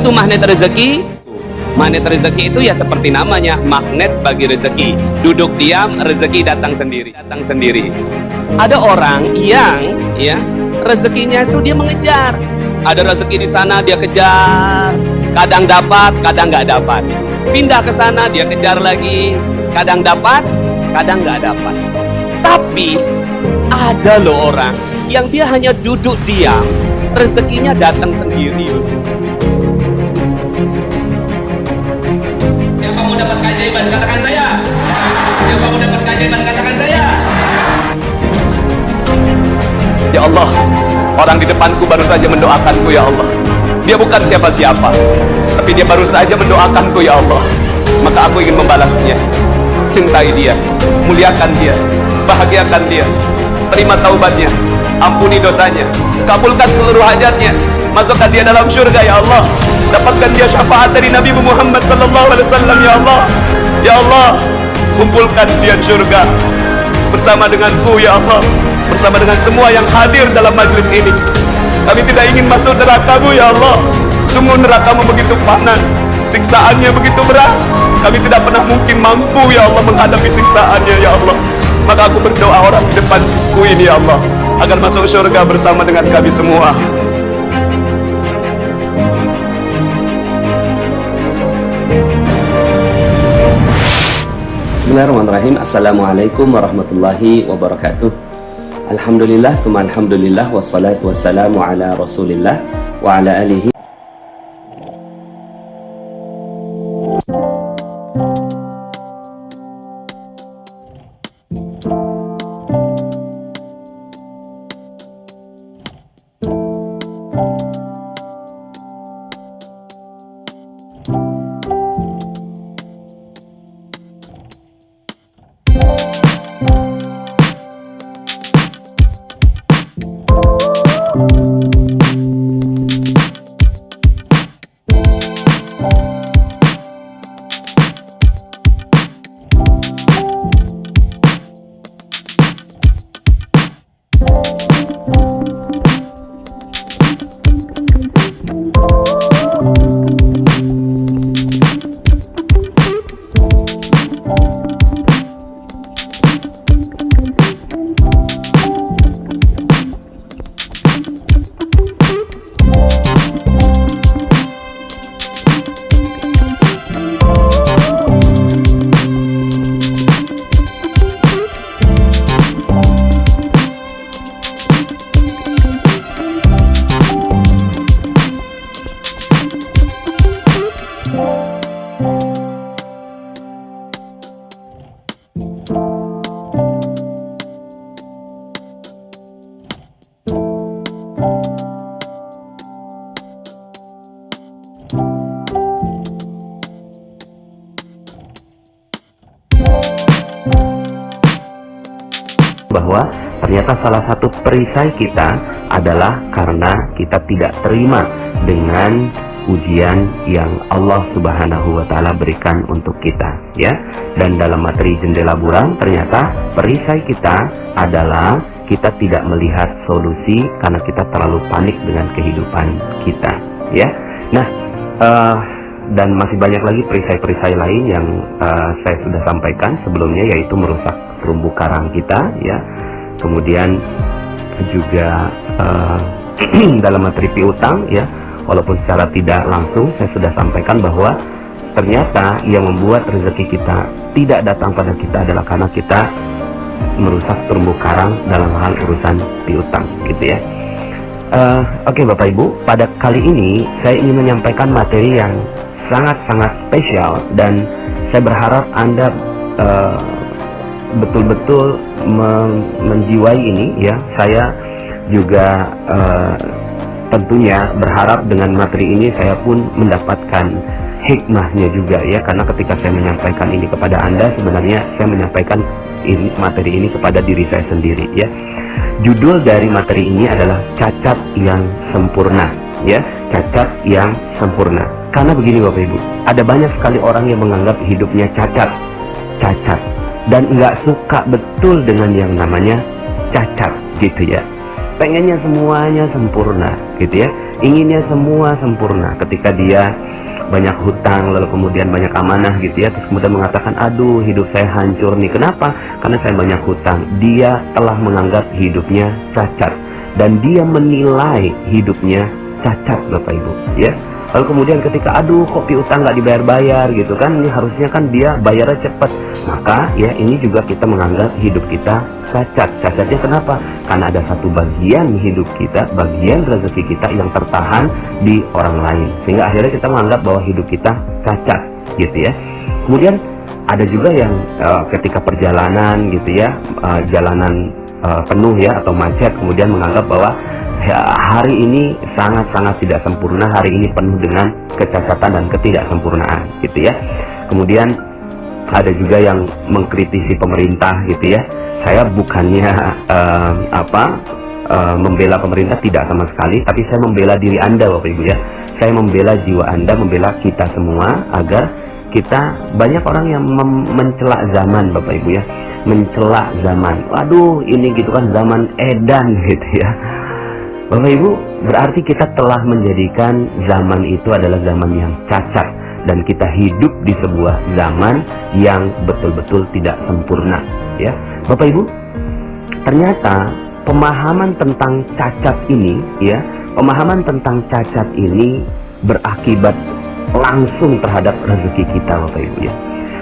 itu magnet rezeki? Magnet rezeki itu ya seperti namanya, magnet bagi rezeki. Duduk diam, rezeki datang sendiri. Datang sendiri. Ada orang yang ya rezekinya itu dia mengejar. Ada rezeki di sana dia kejar, kadang dapat, kadang nggak dapat. Pindah ke sana dia kejar lagi, kadang dapat, kadang nggak dapat. Tapi ada loh orang yang dia hanya duduk diam, rezekinya datang sendiri loh. Siapa mau dapat keajaiban? Katakan saya. Siapa mau dapat keajaiban? Katakan saya. Ya Allah, orang di depanku baru saja mendoakanku ya Allah. Dia bukan siapa-siapa, tapi dia baru saja mendoakanku ya Allah. Maka aku ingin membalasnya. Cintai dia, muliakan dia, bahagiakan dia, terima taubatnya, ampuni dosanya, kabulkan seluruh hajatnya, masukkan dia dalam surga ya Allah. Dapatkan dia syafaat dari Nabi Muhammad SAW ya Allah. Ya Allah, kumpulkan dia di surga bersama denganku ya Allah, bersama dengan semua yang hadir dalam majlis ini. Kami tidak ingin masuk neraka-Mu ya Allah. Sungguh neraka-Mu begitu panas, siksaannya begitu berat. Kami tidak pernah mungkin mampu ya Allah menghadapi siksaannya ya Allah. Maka aku berdoa orang di depanku ini ya Allah, agar masuk surga bersama dengan kami semua. Bismillahirrahmanirrahim. Assalamualaikum warahmatullahi wabarakatuh. Alhamdulillah, summa alhamdulillah, wassalatu wassalamu ala rasulillah wa ala alihi. Bahwa ternyata salah satu perisai kita adalah karena kita tidak terima dengan ujian yang Allah Subhanahu wa Ta'ala berikan untuk kita, ya. Dan dalam materi jendela buram, ternyata perisai kita adalah kita tidak melihat solusi karena kita terlalu panik dengan kehidupan kita, ya. Nah, dan masih banyak lagi perisai-perisai lain yang saya sudah sampaikan sebelumnya, yaitu merusak terumbu karang kita, ya. Kemudian juga dalam materi piutang, ya, walaupun secara tidak langsung saya sudah sampaikan bahwa ternyata yang membuat rezeki kita tidak datang pada kita adalah karena kita merusak terumbu karang dalam hal urusan piutang, gitu ya. Oke Bapak Ibu, pada kali ini saya ingin menyampaikan materi yang sangat-sangat spesial, dan saya berharap Anda betul-betul menjiwai ini, ya. Saya juga tentunya berharap dengan materi ini saya pun mendapatkan hikmahnya juga, ya, karena ketika saya menyampaikan ini kepada Anda, sebenarnya saya menyampaikan materi ini kepada diri saya sendiri, ya. Judul dari materi ini adalah cacat yang sempurna, ya, cacat yang sempurna. Karena begini Bapak Ibu, ada banyak sekali orang yang menganggap hidupnya cacat, dan nggak suka betul dengan yang namanya cacat, gitu ya. Pengennya semuanya sempurna, gitu ya. inginnya semua sempurna. Ketika dia banyak hutang, lalu kemudian banyak amanah gitu ya, terus kemudian mengatakan, aduh hidup saya hancur nih. Kenapa? Karena saya banyak hutang. Dia telah menganggap hidupnya cacat, dan dia menilai hidupnya cacat, Bapak Ibu ya. Lalu kemudian ketika aduh kok piutang nggak dibayar-bayar gitu kan, ini harusnya kan dia bayarnya cepat. Maka ya ini juga kita menganggap hidup kita cacat. Cacatnya kenapa? Karena ada satu bagian hidup kita, bagian rezeki kita yang tertahan di orang lain, sehingga akhirnya kita menganggap bahwa hidup kita cacat gitu ya. Kemudian ada juga yang ketika perjalanan gitu ya, jalanan penuh ya atau macet, kemudian menganggap bahwa hari ini sangat-sangat tidak sempurna, hari ini penuh dengan kecacatan dan ketidaksempurnaan gitu ya. Kemudian ada juga yang mengkritisi pemerintah gitu ya. Saya bukannya membela pemerintah, tidak sama sekali, tapi saya membela diri Anda Bapak Ibu ya. Saya membela jiwa Anda, membela kita semua agar kita, banyak orang yang mencela zaman Bapak Ibu ya, mencela zaman. Waduh ini gitu kan zaman edan gitu ya. Bapak Ibu, berarti kita telah menjadikan zaman itu adalah zaman yang cacat, dan kita hidup di sebuah zaman yang betul-betul tidak sempurna ya. Bapak Ibu, ternyata pemahaman tentang cacat ini ya, pemahaman tentang cacat ini berakibat langsung terhadap rezeki kita Bapak Ibu ya.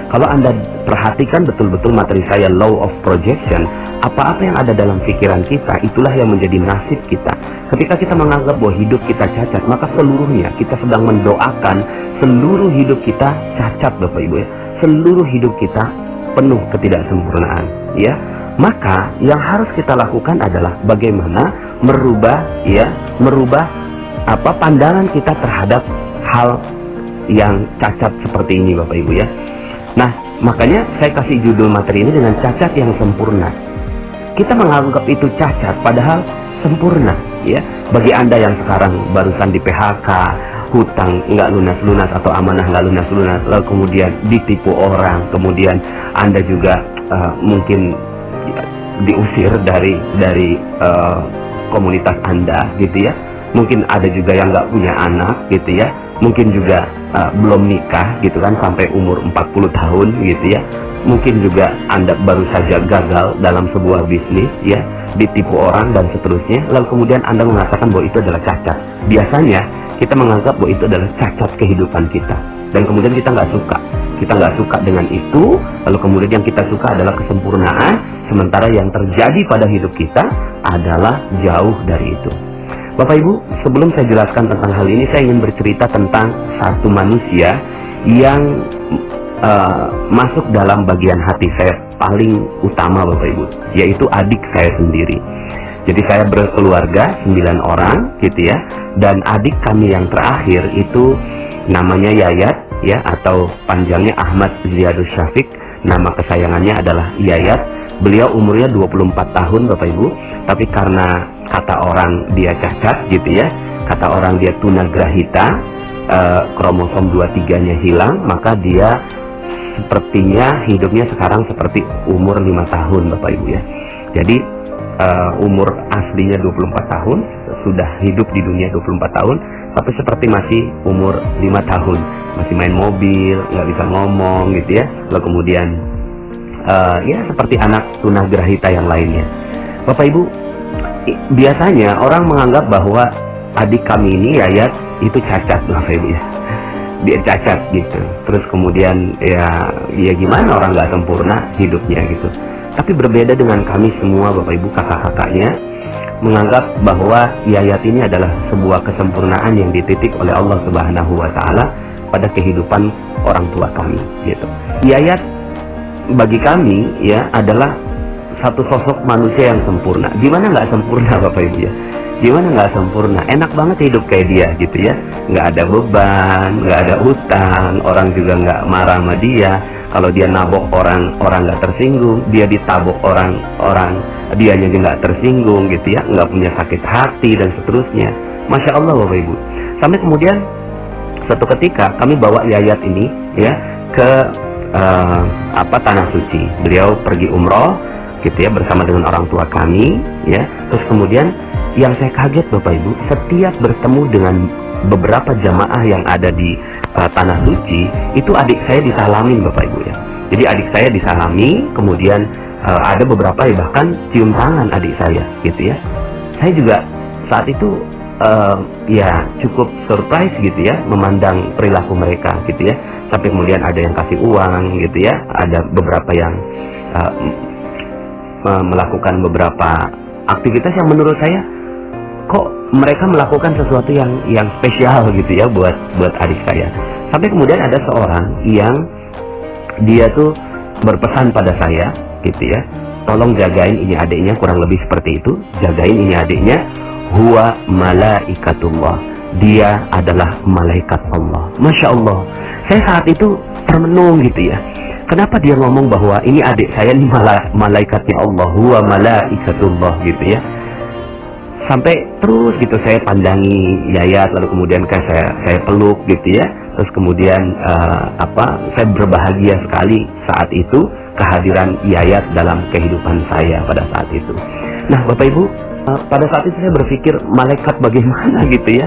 Kalau Anda perhatikan betul-betul materi saya, law of projection, apa-apa yang ada dalam pikiran kita, itulah yang menjadi nasib kita. Ketika kita menganggap bahwa hidup kita cacat, maka seluruhnya kita sedang mendoakan seluruh hidup kita cacat Bapak Ibu ya. Seluruh hidup kita penuh ketidaksempurnaan ya. Maka yang harus kita lakukan adalah bagaimana merubah pandangan kita terhadap hal yang cacat seperti ini Bapak Ibu ya. Nah, makanya saya kasih judul materi ini dengan cacat yang sempurna. Kita menganggap itu cacat padahal sempurna ya. Bagi Anda yang sekarang barusan di PHK, hutang nggak lunas-lunas atau amanah nggak lunas-lunas, lalu kemudian ditipu orang, kemudian Anda juga mungkin diusir dari komunitas Anda gitu ya. Mungkin ada juga yang nggak punya anak gitu ya, mungkin juga belum nikah gitu kan sampai umur 40 tahun gitu ya. Mungkin juga Anda baru saja gagal dalam sebuah bisnis ya, ditipu orang dan seterusnya, lalu kemudian Anda mengatakan bahwa itu adalah cacat. Biasanya kita menganggap bahwa itu adalah cacat kehidupan kita, dan kemudian kita nggak suka dengan itu. Lalu kemudian yang kita suka adalah kesempurnaan, sementara yang terjadi pada hidup kita adalah jauh dari itu. Bapak Ibu, sebelum saya jelaskan tentang hal ini, saya ingin bercerita tentang satu manusia yang masuk dalam bagian hati saya paling utama Bapak Ibu, yaitu adik saya sendiri. Jadi saya berkeluarga 9 orang gitu ya, dan adik kami yang terakhir itu namanya Yayat ya, atau panjangnya Ahmad Ziyadus Syafiq. Nama kesayangannya adalah Yayat. Beliau umurnya 24 tahun Bapak Ibu, tapi karena kata orang dia cacat gitu ya, kata orang dia tunagrahita, kromosom 23-nya hilang, maka dia sepertinya hidupnya sekarang seperti umur 5 tahun Bapak Ibu ya. Jadi umur aslinya 24 tahun, sudah hidup di dunia 24 tahun, tapi seperti masih umur 5 tahun, masih main mobil, nggak bisa ngomong gitu ya. Lalu kemudian ya seperti anak tunagrahita yang lainnya. Bapak Ibu, biasanya orang menganggap bahwa adik kami ini Yayat itu cacat Bapak Ibu ya. Dia cacat gitu. Terus kemudian ya gimana, orang nggak sempurna hidupnya gitu. Tapi berbeda dengan kami semua Bapak Ibu, kakak-kakaknya, menganggap bahwa Yayat ini adalah sebuah kesempurnaan yang dititik oleh Allah Subhanahu wa taala pada kehidupan orang tua kami gitu. Yayat bagi kami ya adalah satu sosok manusia yang sempurna. Gimana nggak sempurna Bapak Ibu ya? Gimana nggak sempurna? Enak banget hidup kayak dia gitu ya. Nggak ada beban, nggak ada utang, orang juga nggak marah sama dia. Kalau dia nabok orang nggak tersinggung. Dia ditabok orang dianya juga nggak tersinggung gitu ya. Nggak punya sakit hati dan seterusnya. Masya Allah Bapak Ibu. Sampai kemudian suatu ketika kami bawa Yayat ini ya ke tanah suci. Beliau pergi umroh gitu ya bersama dengan orang tua kami ya. Terus kemudian yang saya kaget Bapak Ibu, setiap bertemu dengan beberapa jamaah yang ada di Tanah Suci, itu adik saya disalamin Bapak Ibu ya. Jadi adik saya disalami, kemudian ada beberapa ya bahkan cium tangan adik saya gitu ya. Saya juga saat itu ya cukup surprise gitu ya memandang perilaku mereka gitu ya. Sampai kemudian ada yang kasih uang gitu ya, ada beberapa yang melakukan beberapa aktivitas yang menurut saya kok mereka melakukan sesuatu yang spesial gitu ya buat adik saya. Sampai kemudian ada seorang yang dia tuh berpesan pada saya gitu ya, tolong jagain ini adiknya, kurang lebih seperti itu, jagain ini adiknya, huwa malaikatullah, dia adalah malaikat Allah. Masya Allah, saya saat itu termenung gitu ya, kenapa dia ngomong bahwa ini adik saya ini malaikatnya Allah, huwa malaikatullah gitu ya. Sampai terus gitu saya pandangi Yayat, lalu kemudian saya peluk gitu ya. Terus kemudian saya berbahagia sekali saat itu kehadiran Yayat dalam kehidupan saya pada saat itu. Nah Bapak Ibu, pada saat itu saya berpikir malaikat bagaimana gitu ya.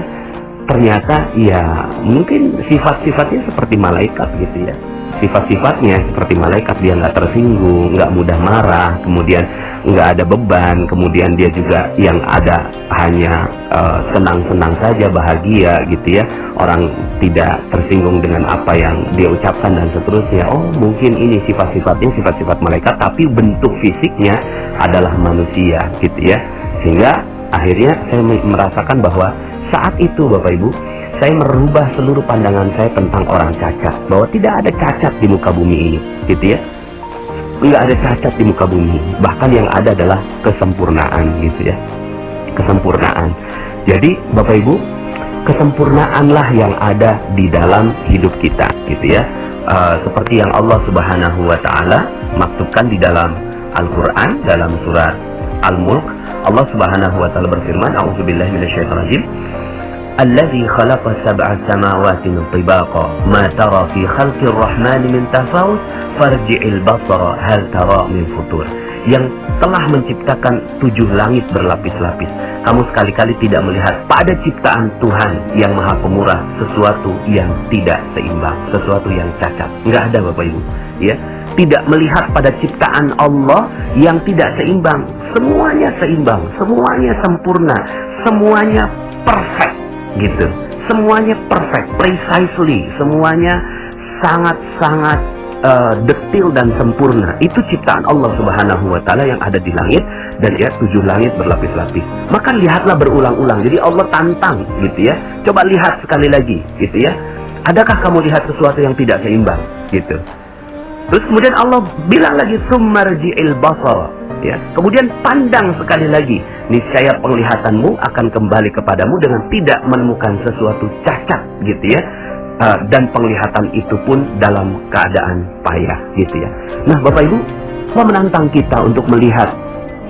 Ternyata ya mungkin sifat-sifatnya seperti malaikat gitu ya. Sifat-sifatnya seperti malaikat, dia nggak tersinggung, nggak mudah marah, kemudian nggak ada beban, kemudian dia juga yang ada hanya senang-senang saja, bahagia gitu ya. Orang tidak tersinggung dengan apa yang dia ucapkan dan seterusnya. Oh mungkin ini sifat-sifatnya sifat-sifat malaikat, tapi bentuk fisiknya adalah manusia gitu ya. Sehingga akhirnya saya merasakan bahwa saat itu Bapak Ibu, saya merubah seluruh pandangan saya tentang orang cacat, bahwa tidak ada cacat di muka bumi ini gitu ya. Nggak ada cacat di muka bumi, bahkan yang ada adalah kesempurnaan gitu ya, kesempurnaan. Jadi Bapak Ibu, kesempurnaanlah yang ada di dalam hidup kita gitu ya. Seperti yang Allah Subhanahu wa Ta'ala maksudkan di dalam Al-Quran, dalam surat Al-Mulk, Allah Subhanahu wa Ta'ala berfirman, a'udzubillahi minasyaitonirrajim, الذي خلق سبع سماوات طباقا ما ترى في خلق الرحمن من تفاوت فارجع البصر هل ترى من فطور. Yang telah menciptakan 7 langit berlapis-lapis, kamu sekali-kali tidak melihat pada ciptaan Tuhan yang Maha Pemurah sesuatu yang tidak seimbang, sesuatu yang cacat. Nggak ada Bapak Ibu ya. Tidak melihat pada ciptaan Allah yang tidak seimbang. Semuanya seimbang, semuanya sempurna, semuanya perfect gitu, semuanya perfect, precisely, semuanya sangat-sangat detil dan sempurna. Itu ciptaan Allah Subhanahu wa Ta'ala yang ada di langit, dan ya 7 langit berlapis-lapis. Maka lihatlah berulang-ulang. Jadi Allah tantang gitu ya, coba lihat sekali lagi gitu ya, adakah kamu lihat sesuatu yang tidak seimbang gitu. Terus kemudian Allah bilang lagi, summarji'il basar ya, kemudian pandang sekali lagi, niscaya penglihatanmu akan kembali kepadamu dengan tidak menemukan sesuatu cacat gitu ya. Dan penglihatan itu pun dalam keadaan payah gitu ya. Nah Bapak Ibu, Allah menantang kita untuk melihat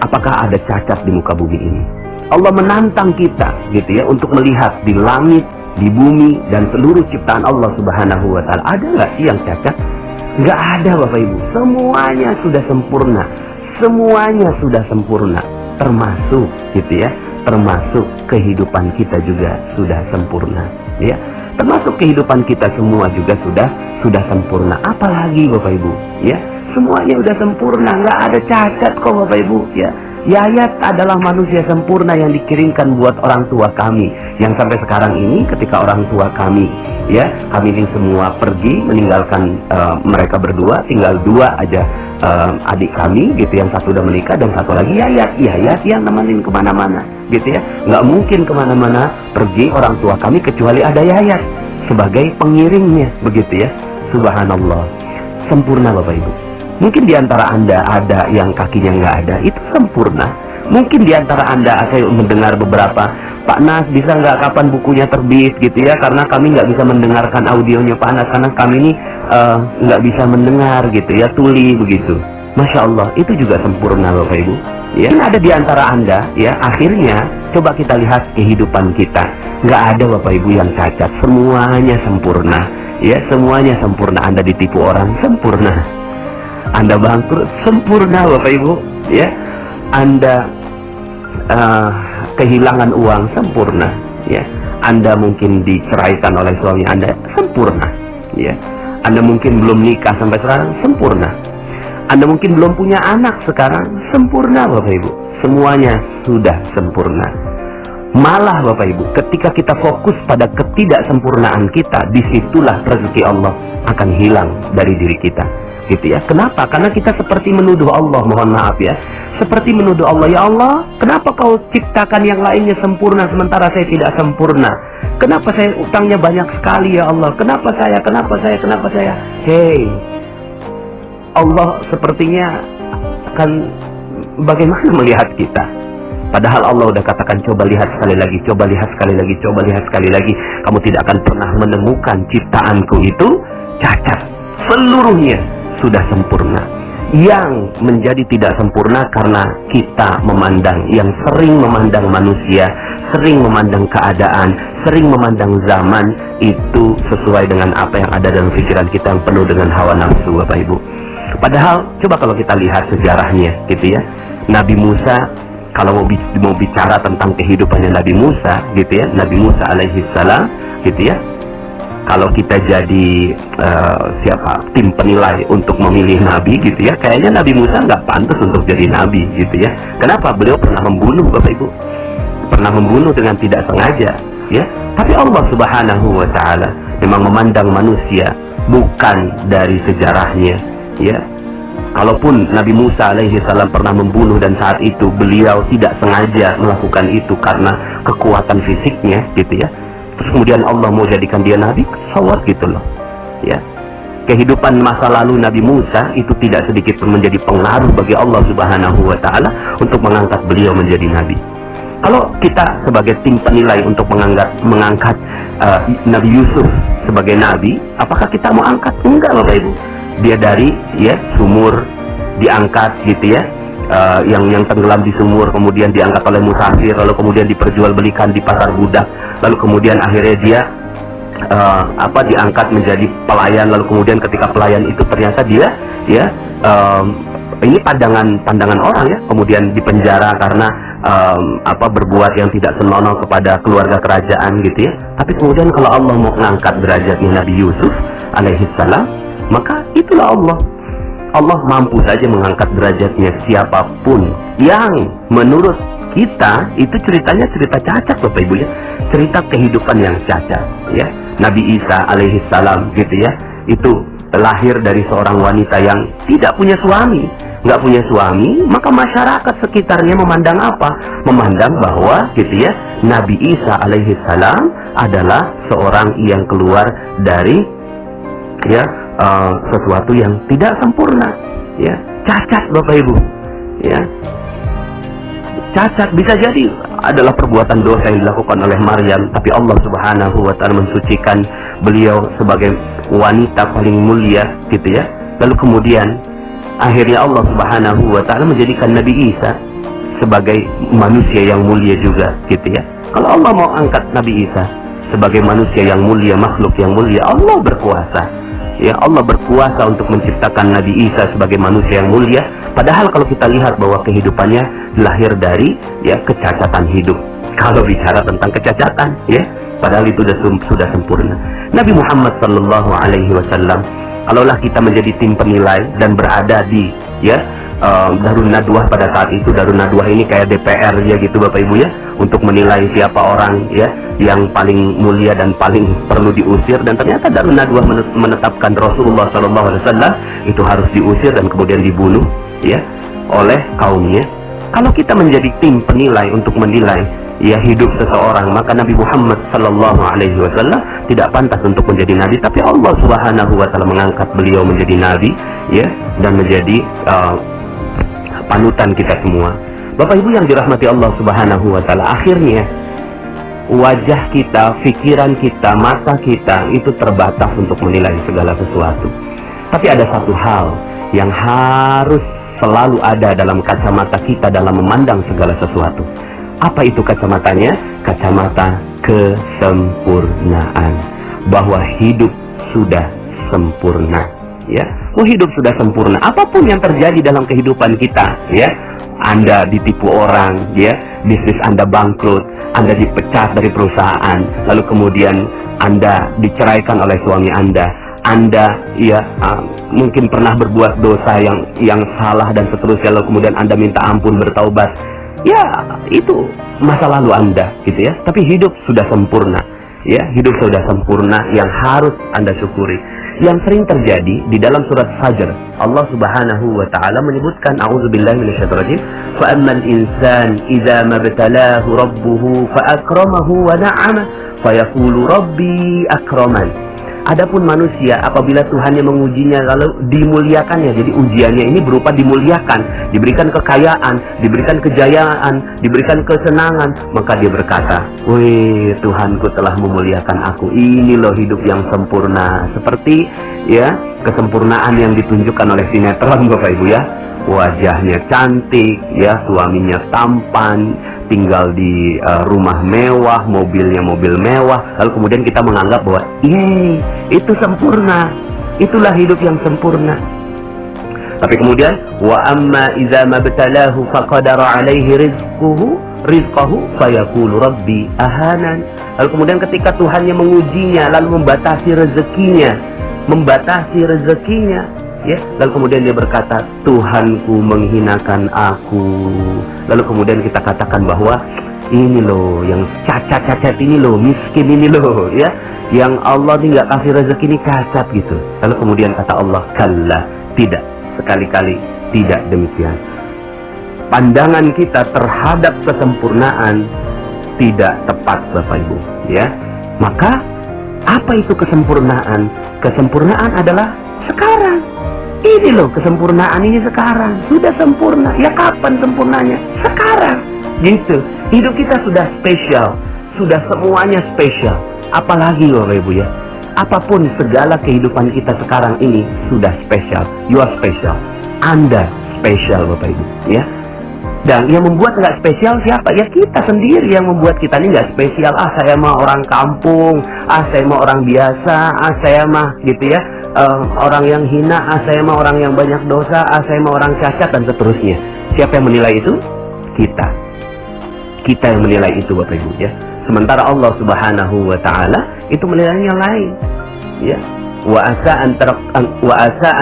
apakah ada cacat di muka bumi ini. Allah menantang kita gitu ya untuk melihat di langit, di bumi, dan seluruh ciptaan Allah Subhanahu wa Ta'ala, ada nggak sih yang cacat? Nggak ada Bapak Ibu, semuanya sudah sempurna. Semuanya sudah sempurna, termasuk gitu ya, termasuk kehidupan kita juga sudah sempurna ya. Termasuk kehidupan kita semua juga sudah sempurna. Apalagi Bapak Ibu ya, semuanya sudah sempurna, nggak ada cacat kok Bapak Ibu ya. Yayat adalah manusia sempurna yang dikirimkan buat orang tua kami, yang sampai sekarang ini ketika orang tua kami ya, kami ini semua pergi meninggalkan mereka berdua, tinggal 2 aja adik kami gitu, yang satu udah menikah dan satu lagi Yayat yang nemenin kemana-mana gitu ya. Nggak mungkin kemana-mana pergi orang tua kami kecuali ada Yayat sebagai pengiringnya begitu ya. Subhanallah, sempurna Bapak Ibu. Mungkin diantara Anda ada yang kakinya nggak ada, itu sempurna. Mungkin diantara Anda saya mendengar beberapa, Pak Nas bisa nggak kapan bukunya terbit gitu ya, karena kami nggak bisa mendengarkan audionya Pak Nas, karena kami ini nggak bisa mendengar gitu ya, tuli begitu. Masya Allah, itu juga sempurna Bapak Ibu ya. Ada di antara Anda ya, akhirnya coba kita lihat kehidupan kita, nggak ada Bapak Ibu yang cacat, semuanya sempurna ya, semuanya sempurna. Anda ditipu orang, sempurna. Anda bangkrut, sempurna Bapak Ibu ya. Anda kehilangan uang, sempurna, ya. Anda mungkin diceraikan oleh suami Anda, sempurna, ya. Anda mungkin belum nikah sampai sekarang, sempurna. Anda mungkin belum punya anak sekarang, sempurna Bapak Ibu. Semuanya sudah sempurna. Malah Bapak Ibu, ketika kita fokus pada ketidaksempurnaan kita, disitulah rezeki Allah akan hilang dari diri kita, gitu ya. Kenapa? Karena kita seperti menuduh Allah, mohon maaf ya, seperti menuduh Allah, ya Allah, kenapa kau ciptakan yang lainnya sempurna sementara saya tidak sempurna? Kenapa saya utangnya banyak sekali ya Allah? Kenapa saya? Hei, Allah sepertinya akan bagaimana melihat kita? Padahal Allah udah katakan, coba lihat sekali lagi, coba lihat sekali lagi, coba lihat sekali lagi. Kamu tidak akan pernah menemukan ciptaanku itu cacat. Seluruhnya sudah sempurna. Yang menjadi tidak sempurna karena kita memandang, yang sering memandang manusia, sering memandang keadaan, sering memandang zaman, itu sesuai dengan apa yang ada dalam pikiran kita yang penuh dengan hawa nafsu, Bapak Ibu. Padahal, coba kalau kita lihat sejarahnya, gitu ya. Nabi Musa, kalau mau bicara tentang kehidupannya Nabi Musa, gitu ya, Nabi Musa alaihi salam, gitu ya. Kalau kita jadi tim penilai untuk memilih Nabi, gitu ya, kayaknya Nabi Musa nggak pantas untuk jadi Nabi, gitu ya. Kenapa? Beliau pernah membunuh, Bapak Ibu, pernah membunuh dengan tidak sengaja, ya. Tapi Allah Subhanahu Wa Taala memang memandang manusia bukan dari sejarahnya, ya. Kalaupun Nabi Musa alaihi salam pernah membunuh dan saat itu beliau tidak sengaja melakukan itu karena kekuatan fisiknya, gitu ya. Terus kemudian Allah mau jadikan dia Nabi, sawat gitu loh, ya. Kehidupan masa lalu Nabi Musa itu tidak sedikit pun menjadi pengaruh bagi Allah Subhanahu Wa Taala untuk mengangkat beliau menjadi Nabi. Kalau kita sebagai tim penilai untuk mengangkat Nabi Yusuf sebagai Nabi, apakah kita mau angkat? Enggak, Bapak Ibu. Dia dari sumur diangkat, gitu ya, yang tenggelam di sumur, kemudian diangkat oleh musafir, lalu kemudian diperjualbelikan di pasar budak, lalu kemudian akhirnya dia diangkat menjadi pelayan, lalu kemudian ketika pelayan itu ternyata dia ini pandangan orang ya, kemudian dipenjara karena berbuat yang tidak senonoh kepada keluarga kerajaan, gitu ya. Tapi kemudian kalau Allah mau mengangkat derajatnya Nabi Yusuf alaihi salam, maka itulah Allah mampu saja mengangkat derajatnya siapapun yang menurut kita itu ceritanya cerita cacat, Bapak Ibu ya, cerita kehidupan yang cacat, ya. Nabi Isa alaihi salam, gitu ya, itu lahir dari seorang wanita yang tidak punya suami, nggak punya suami, maka masyarakat sekitarnya memandang apa? Memandang bahwa, gitu ya, Nabi Isa alaihi salam adalah seorang yang keluar dari sesuatu yang tidak sempurna, ya, cacat, Bapak Ibu, ya. Cacat bisa jadi adalah perbuatan dosa yang dilakukan oleh Maryam, tapi Allah Subhanahu Wa Taala mensucikan beliau sebagai wanita paling mulia, gitu ya. Lalu kemudian akhirnya Allah Subhanahu Wa Taala menjadikan Nabi Isa sebagai manusia yang mulia juga, gitu ya. Kalau Allah mau angkat Nabi Isa sebagai manusia yang mulia, makhluk yang mulia, Allah berkuasa. Ya, Allah berkuasa untuk menciptakan Nabi Isa sebagai manusia yang mulia. Padahal kalau kita lihat bahwa kehidupannya lahir dari kecacatan hidup. Kalau bicara tentang kecacatan, ya, padahal itu sudah sempurna. Nabi Muhammad sallallahu alaihi wasallam, kalaulah kita menjadi tim penilai dan berada di Darun Nadwah pada saat itu. Darun Nadwah ini kayak DPR ya gitu, Bapak Ibu ya, untuk menilai siapa orang yang paling mulia dan paling perlu diusir. Dan ternyata Darun Nadwah menetapkan Rasulullah SAW itu harus diusir dan kemudian dibunuh oleh kaumnya. Kalau kita menjadi tim penilai untuk menilai hidup seseorang, maka Nabi Muhammad SAW tidak pantas untuk menjadi nabi, tapi Allah Subhanahu Wa Taala mengangkat beliau menjadi nabi, dan menjadi panutan kita semua. Bapak Ibu yang dirahmati Allah Subhanahu Wa Taala, akhirnya wajah kita, pikiran kita, mata kita itu terbatas untuk menilai segala sesuatu. Tapi ada satu hal yang harus selalu ada dalam kacamata kita dalam memandang segala sesuatu. Apa itu kacamatanya? Kacamata kesempurnaan, bahwa hidup sudah sempurna, ya. hidup sudah sempurna. Apapun yang terjadi dalam kehidupan kita, ya, Anda ditipu orang, ya, bisnis Anda bangkrut, Anda dipecat dari perusahaan, lalu kemudian Anda diceraikan oleh suami Anda, ya, mungkin pernah berbuat dosa yang salah dan seterusnya, lalu kemudian Anda minta ampun, bertaubat. Ya, itu masa lalu Anda, gitu ya. Tapi hidup sudah sempurna, ya, hidup sudah sempurna yang harus Anda syukuri. Yang sering terjadi di dalam surat Fajr, Allah Subhanahu wa taala menyebutkan, a'udzubillahi minasyaitonir rajim, fa ammal insan idza mabtalahu rabbuhu fa akramahu wa na'ama fa yaqulu rabbi akraman. Adapun manusia apabila Tuhannya mengujinya lalu dimuliakannya, jadi ujiannya ini berupa dimuliakan, diberikan kekayaan, diberikan kejayaan, diberikan kesenangan, maka dia berkata, "Wih, Tuhanku telah memuliakan aku. Ini loh hidup yang sempurna." Seperti, ya, kesempurnaan yang ditunjukkan oleh sinetron, Bapak Ibu, ya. Wajahnya cantik, ya, suaminya tampan, tinggal di rumah mewah, mobilnya mobil mewah, lalu kemudian kita menganggap bahwa yeay, itu sempurna, itulah hidup yang sempurna. Tapi kemudian wa amma idza mabtalahu faqadara alaihi rizqahu fayaqulu rabbi ahanan. Lalu kemudian ketika Tuhannya mengujinya lalu membatasi rezekinya, ya, lalu kemudian dia berkata, Tuhanku menghinakan aku. Lalu kemudian kita katakan bahwa ini loh yang cacat ini loh, miskin ini loh, ya, yang Allah tidak kasih rezeki ini cacat gitu. Lalu kemudian kata Allah, kalla, tidak, sekali-kali tidak demikian. Pandangan kita terhadap kesempurnaan tidak tepat, Bapak Ibu, ya. Maka apa itu kesempurnaan? Kesempurnaan adalah sekarang. Ini loh kesempurnaan ini sekarang. Sudah sempurna. Ya kapan sempurnanya? Sekarang. Gitu. Hidup kita sudah spesial. Sudah semuanya spesial. Apalagi Bapak Ibu, ya. Apapun segala kehidupan kita sekarang ini sudah spesial. You are special. Anda spesial Bapak Ibu, ya. Dan yang membuat nggak spesial siapa? Ya kita sendiri yang membuat kita ini nggak spesial. Saya mah orang kampung. Saya mah orang biasa. Saya mah gitu, ya, orang yang hina. Saya mah orang yang banyak dosa. Saya mah orang cacat dan seterusnya. Siapa yang menilai itu? Kita yang menilai itu, Bapak Ibu, ya. Sementara Allah Subhanahu wa taala itu menilainya lain, ya. Wa asa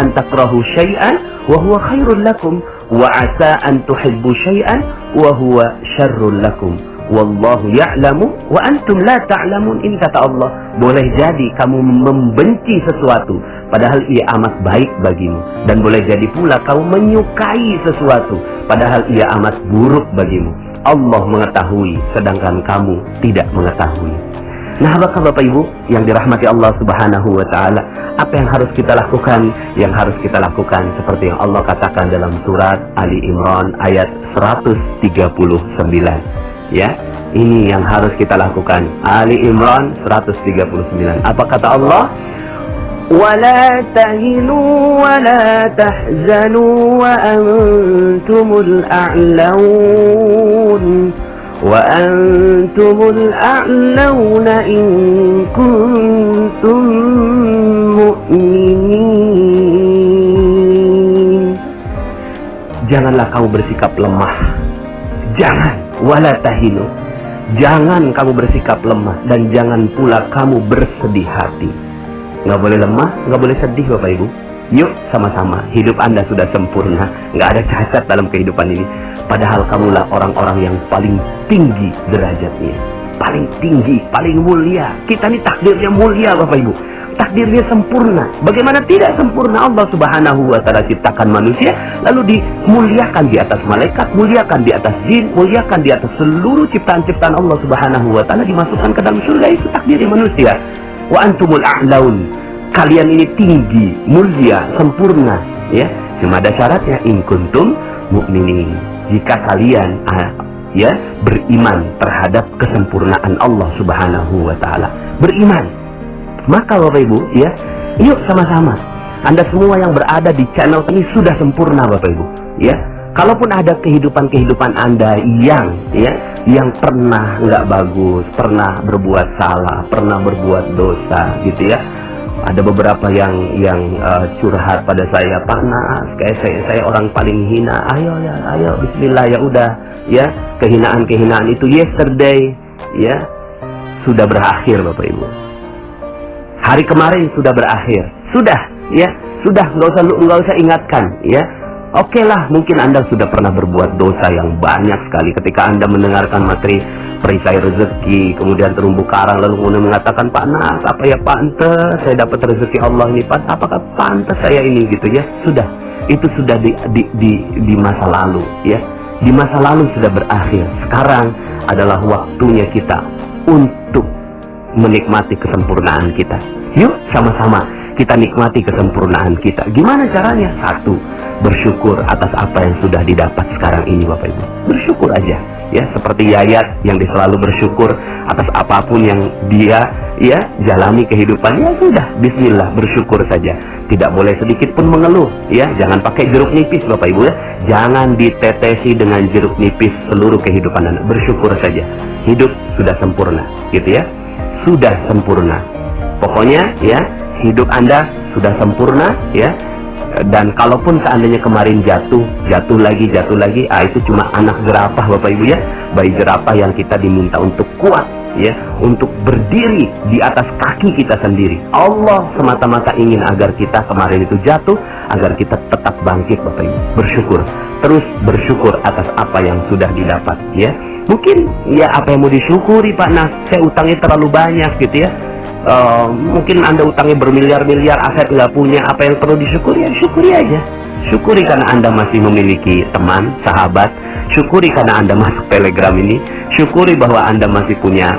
an takrahu syai'an wa huwa khairul lakum wa asa an tuhibbu syai'an wa huwa syarrul lakum wallahu ya'lamu wa antum la ta'lamun. Ini kata Allah, boleh jadi kamu membenci sesuatu padahal ia amat baik bagimu, dan boleh jadi pula kamu menyukai sesuatu padahal ia amat buruk bagimu. Allah mengetahui sedangkan kamu tidak mengetahui. Nah, Bapak Ibu yang dirahmati Allah Subhanahu wa taala, apa yang harus kita lakukan? Yang harus kita lakukan seperti yang Allah katakan dalam surat Ali Imran ayat 139. Ya, ini yang harus kita lakukan. Ali Imran 139. Apa kata Allah? وَلَا تَهِنُوا وَلَا تَحْزَنُوا وَأَنْتُمُ الْأَعْلَوْنَ وَأَنْتُمُ الْأَعْلَوْنَ إِن كُنْتُمْ مُؤْمِنِينَ. Janganlah kamu bersikap lemah. Jangan. Wala tahinu. Jangan kamu bersikap lemah, dan jangan pula kamu bersedih hati. Nggak boleh lemah, nggak boleh sedih, Bapak Ibu. Yuk sama-sama, hidup Anda sudah sempurna, nggak ada cacat dalam kehidupan ini. Padahal kamulah orang-orang yang paling tinggi derajatnya, paling tinggi, paling mulia. Kita ini takdirnya mulia, Bapak Ibu. Takdirnya sempurna. Bagaimana tidak sempurna? Allah Subhanahu wa taala ciptakan manusia lalu dimuliakan di atas malaikat, muliakan di atas jin, muliakan di atas seluruh ciptaan-ciptaan Allah Subhanahu wa taala, dimasukkan ke dalam surga. Itu takdirnya manusia. Wa antumul a'laun. Kalian ini tinggi, mulia, sempurna, ya. Cuma ada syaratnya, in kuntum mu'minin. Jika kalian ya beriman terhadap kesempurnaan Allah Subhanahu wa taala. Beriman. Maka Bapak Ibu, ya, yuk sama-sama. Anda semua yang berada di channel ini sudah sempurna, Bapak Ibu, ya. Kalaupun ada kehidupan Anda yang pernah nggak bagus, pernah berbuat salah, pernah berbuat dosa, gitu ya, Ada beberapa yang curhat pada saya, Pak Nas, kayak saya orang paling hina. Ayo bismillah, ya udah ya, kehinaan itu yesterday ya sudah berakhir Bapak Ibu. Hari kemarin sudah berakhir. Sudah ya, sudah, nggak usah ingatkan ya. Oke lah, mungkin Anda sudah pernah berbuat dosa yang banyak sekali ketika Anda mendengarkan materi perisai rezeki, kemudian terumbu karang, lalu kemudian mengatakan, Pak Nas, apa ya pantas saya dapat rezeki Allah ini, Pak? Apakah pantas saya ini gitu ya? Sudah, itu sudah di masa lalu ya. Di masa lalu sudah berakhir. Sekarang adalah waktunya kita untuk menikmati kesempurnaan kita. Yuk sama-sama kita nikmati kesempurnaan kita. Gimana caranya? Satu, bersyukur atas apa yang sudah didapat sekarang ini Bapak Ibu. Bersyukur aja ya, seperti Yayat yang dia selalu bersyukur atas apapun yang dia ya jalani kehidupan. Ya sudah, bismillah, bersyukur saja. Tidak boleh sedikit pun mengeluh ya. Jangan pakai jeruk nipis Bapak Ibu ya. Jangan ditetesi dengan jeruk nipis seluruh kehidupan Anda. Bersyukur saja. Hidup sudah sempurna gitu ya. Sudah sempurna. Pokoknya ya, hidup Anda sudah sempurna ya. Dan kalaupun seandainya kemarin jatuh lagi, itu cuma anak jerapah Bapak Ibu ya. Bayi jerapah yang kita diminta untuk kuat ya, untuk berdiri di atas kaki kita sendiri. Allah semata-mata ingin agar kita kemarin itu jatuh, agar kita tetap bangkit Bapak Ibu. Bersyukur, terus bersyukur atas apa yang sudah didapat ya. Mungkin ya, apa yang mau disyukuri Pak Nas? Saya utangnya terlalu banyak gitu ya. Mungkin Anda utangnya bermiliar-miliar, aset nggak punya. Apa yang perlu disyukuri? Ya syukuri aja. Syukuri karena Anda masih memiliki teman, sahabat. Syukuri karena Anda masuk Telegram ini. Syukuri bahwa Anda masih punya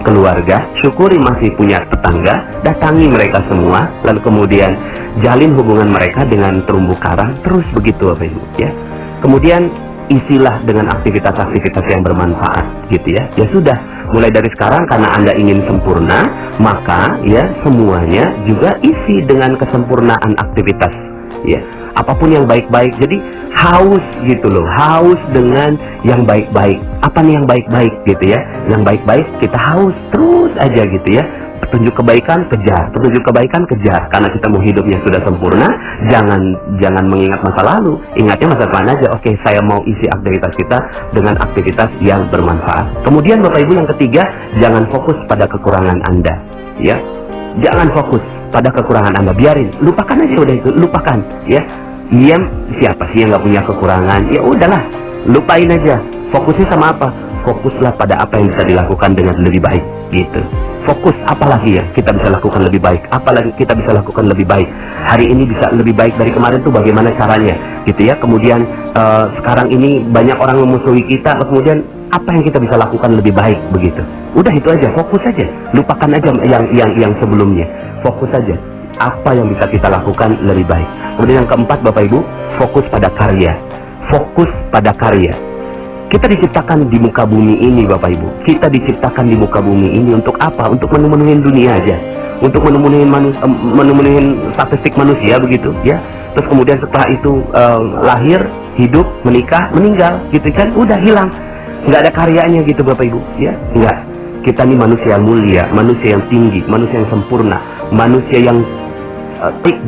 keluarga. Syukuri masih punya tetangga. Datangi mereka semua, lalu kemudian jalin hubungan mereka dengan terumbu karang. Terus begitu Bapak Ibu ya. Kemudian isilah dengan aktivitas-aktivitas yang bermanfaat gitu ya. Ya sudah, mulai dari sekarang karena Anda ingin sempurna, maka ya semuanya juga isi dengan kesempurnaan aktivitas ya. Apapun yang baik-baik. Jadi haus gitu loh, haus dengan yang baik-baik. Apa nih yang baik-baik gitu ya? Yang baik-baik kita haus terus aja gitu ya. Petunjuk kebaikan kejar, petunjuk kebaikan kejar, karena kita mau hidupnya sudah sempurna. Jangan mengingat masa lalu, ingatnya masa depan aja. Oke, saya mau isi aktivitas kita dengan aktivitas yang bermanfaat. Kemudian Bapak Ibu yang ketiga, jangan fokus pada kekurangan Anda ya. Jangan fokus pada kekurangan Anda, biarin, lupakan aja udah itu, lupakan ya. Siapa sih yang nggak punya kekurangan? Ya udahlah, lupain aja. Fokusnya sama apa? Fokuslah pada apa yang bisa dilakukan dengan lebih baik gitu. Fokus apalagi ya kita bisa lakukan lebih baik, apalagi kita bisa lakukan lebih baik hari ini, bisa lebih baik dari kemarin tuh bagaimana caranya gitu ya. Kemudian sekarang ini banyak orang memusuhi kita, kemudian apa yang kita bisa lakukan lebih baik begitu. Udah itu aja, fokus aja, lupakan aja yang sebelumnya. Fokus aja apa yang bisa kita lakukan lebih baik. Kemudian yang keempat Bapak Ibu, fokus pada karya. Fokus pada karya. Kita diciptakan di muka bumi ini Bapak Ibu. Kita diciptakan di muka bumi ini untuk apa? Untuk menemuin dunia aja. Untuk menemuin statistik manusia begitu ya. Terus kemudian setelah itu lahir, hidup, menikah, meninggal gitu kan. Udah hilang. Nggak ada karyanya gitu Bapak Ibu ya. Nggak. Kita nih manusia mulia, manusia yang tinggi, manusia yang sempurna, manusia yang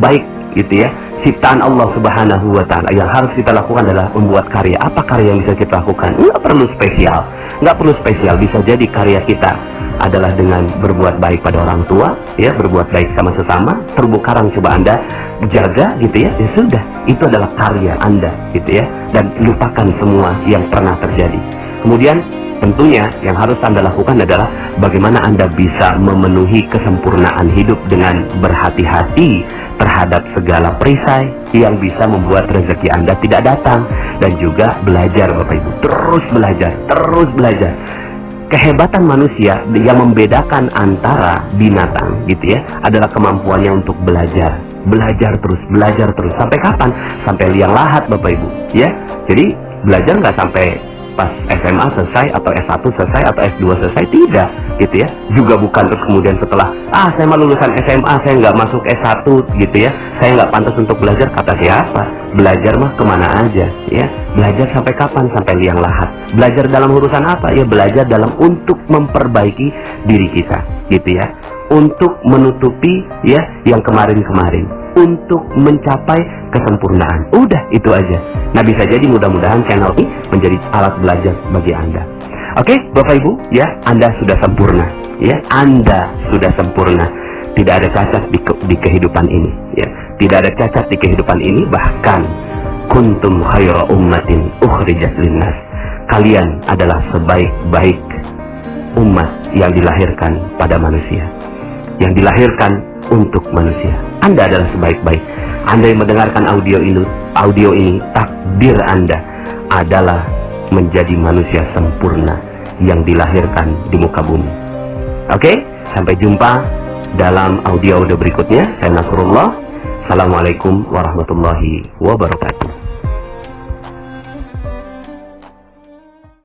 baik gitu ya. Ciptaan Allah Subhanahu wa Ta'ala. Yang harus kita lakukan adalah membuat karya. Apa karya yang bisa kita lakukan? Nggak perlu spesial. Nggak perlu spesial. Bisa jadi karya kita adalah dengan berbuat baik pada orang tua, ya, berbuat baik sama sesama. Terumbu karang coba Anda jaga gitu ya. Ya sudah, itu adalah karya Anda gitu ya. Dan lupakan semua yang pernah terjadi. Kemudian tentunya yang harus Anda lakukan adalah bagaimana Anda bisa memenuhi kesempurnaan hidup dengan berhati-hati terhadap segala perisai yang bisa membuat rezeki Anda tidak datang. Dan juga belajar Bapak Ibu, terus belajar. Kehebatan manusia yang membedakan antara binatang gitu ya adalah kemampuannya untuk belajar terus. Sampai kapan? Sampai liang lahat Bapak Ibu ya. Jadi belajar nggak sampai pas SMA selesai atau S1 selesai atau S2 selesai, tidak gitu ya. Juga bukan terus kemudian setelah saya mah lulusan SMA saya nggak masuk S1 gitu ya, saya nggak pantas untuk belajar. Kata siapa? Belajar mah kemana aja ya. Belajar sampai kapan? Sampai liang lahat. Belajar dalam urusan apa? Ya belajar dalam untuk memperbaiki diri kita gitu ya. untuk menutupi ya yang kemarin-kemarin, untuk mencapai kesempurnaan. Udah, itu aja. Nah, bisa jadi mudah-mudahan channel ini menjadi alat belajar bagi Anda. Oke, Bapak Ibu, ya, Anda sudah sempurna, ya, Anda sudah sempurna. Tidak ada cacat di kehidupan ini, ya. Tidak ada cacat di kehidupan ini, bahkan kuntum khaira ummatin ukhrijat linnas. Kalian adalah sebaik-baik umat yang dilahirkan pada manusia, yang dilahirkan untuk manusia. Anda adalah sebaik-baik. Anda yang mendengarkan audio ini, takdir Anda adalah menjadi manusia sempurna yang dilahirkan di muka bumi. Oke, sampai jumpa dalam audio berikutnya. Saya Nasrullah. Assalamualaikum warahmatullahi wabarakatuh.